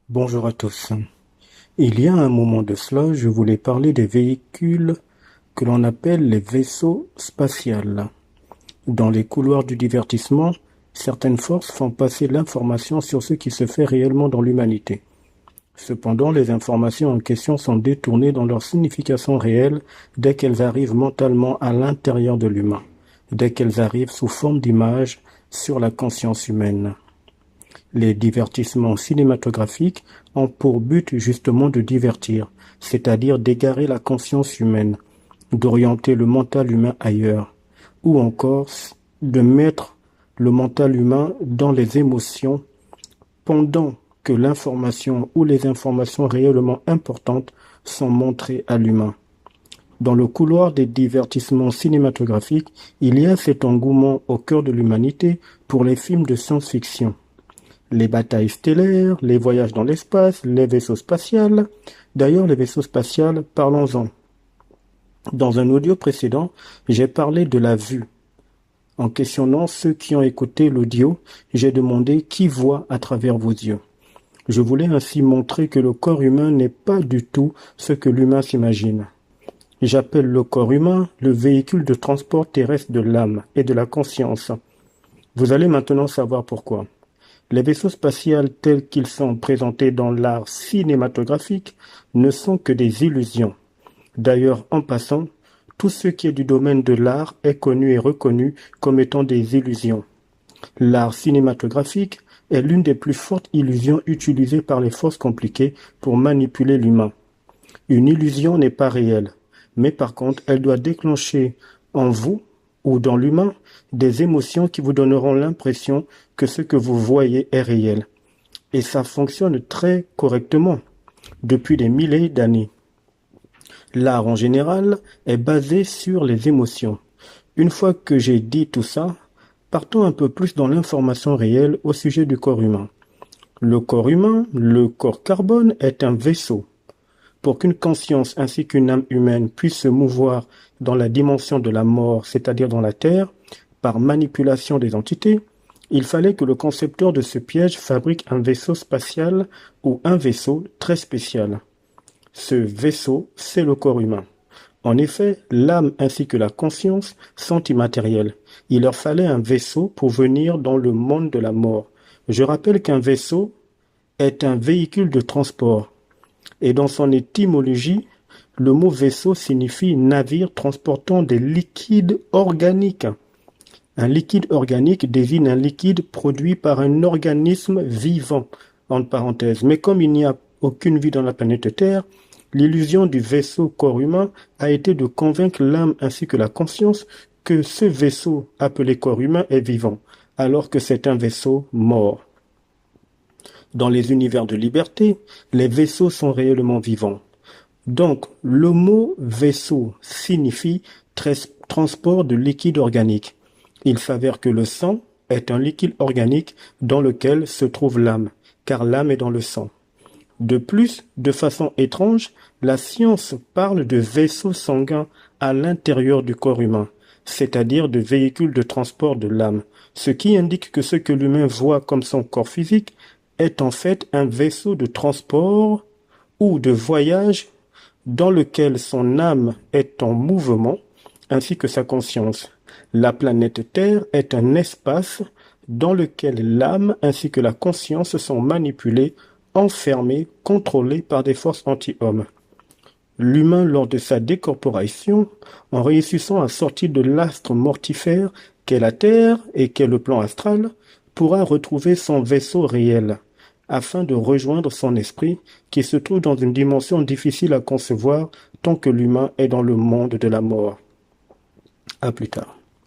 Bonjour à tous. Il y a un moment de cela, je voulais parler des véhicules que l'on appelle les vaisseaux spatials. Dans les couloirs du divertissement, certaines forces font passer l'information sur ce qui se fait réellement dans l'humanité. Cependant, les informations en question sont détournées dans leur signification réelle dès qu'elles arrivent mentalement à l'intérieur de l'humain, dès qu'elles arrivent sous forme d'images sur la conscience humaine. Les divertissements cinématographiques ont pour but justement de divertir, c'est-à-dire d'égarer la conscience humaine, d'orienter le mental humain ailleurs, ou encore de mettre le mental humain dans les émotions pendant que l'information ou les informations réellement importantes sont montrées à l'humain. Dans le couloir des divertissements cinématographiques, il y a cet engouement au cœur de l'humanité pour les films de science-fiction. Les batailles stellaires, les voyages dans l'espace, les vaisseaux spatials. D'ailleurs, les vaisseaux spatials, parlons-en. Dans un audio précédent, j'ai parlé de la vue. En questionnant ceux qui ont écouté l'audio, j'ai demandé qui voit à travers vos yeux. Je voulais ainsi montrer que le corps humain n'est pas du tout ce que l'humain s'imagine. J'appelle le corps humain le véhicule de transport terrestre de l'âme et de la conscience. Vous allez maintenant savoir pourquoi. Les vaisseaux spatials tels qu'ils sont présentés dans l'art cinématographique ne sont que des illusions. D'ailleurs, en passant, tout ce qui est du domaine de l'art est connu et reconnu comme étant des illusions. L'art cinématographique est l'une des plus fortes illusions utilisées par les forces compliquées pour manipuler l'humain. Une illusion n'est pas réelle, mais par contre, elle doit déclencher en vous ou dans l'humain des émotions qui vous donneront l'impression que ce que vous voyez est réel. Et ça fonctionne très correctement depuis des milliers d'années. L'art en général est basé sur les émotions. Une fois que j'ai dit tout ça, partons un peu plus dans l'information réelle au sujet du corps humain. Le corps humain, le corps carbone, est un vaisseau. Pour qu'une conscience ainsi qu'une âme humaine puisse se mouvoir dans la dimension de la mort, c'est-à-dire dans la Terre, par manipulation des entités, il fallait que le concepteur de ce piège fabrique un vaisseau spatial ou un vaisseau très spécial. Ce vaisseau, c'est le corps humain. En effet, l'âme ainsi que la conscience sont immatérielles. Il leur fallait un vaisseau pour venir dans le monde de la mort. Je rappelle qu'un vaisseau est un véhicule de transport. Et dans son étymologie, le mot vaisseau signifie navire transportant des liquides organiques. Un liquide organique désigne un liquide produit par un organisme vivant, entre parenthèses. Mais comme il n'y a aucune vie dans la planète Terre, l'illusion du vaisseau corps humain a été de convaincre l'âme ainsi que la conscience que ce vaisseau appelé corps humain est vivant, alors que c'est un vaisseau mort. Dans les univers de liberté, les vaisseaux sont réellement vivants. Donc, le mot vaisseau signifie transport de liquide organique. Il s'avère que le sang est un liquide organique dans lequel se trouve l'âme, car l'âme est dans le sang. De plus, de façon étrange, la science parle de vaisseaux sanguins à l'intérieur du corps humain, c'est-à-dire de véhicules de transport de l'âme, ce qui indique que ce que l'humain voit comme son corps physique est en fait un vaisseau de transport ou de voyage dans lequel son âme est en mouvement ainsi que sa conscience. La planète Terre est un espace dans lequel l'âme ainsi que la conscience sont manipulées, enfermées, contrôlées par des forces anti-hommes. L'humain, lors de sa décorporation, en réussissant à sortir de l'astre mortifère qu'est la Terre et qu'est le plan astral, pourra retrouver son vaisseau réel, afin de rejoindre son esprit qui se trouve dans une dimension difficile à concevoir tant que l'humain est dans le monde de la mort. À plus tard.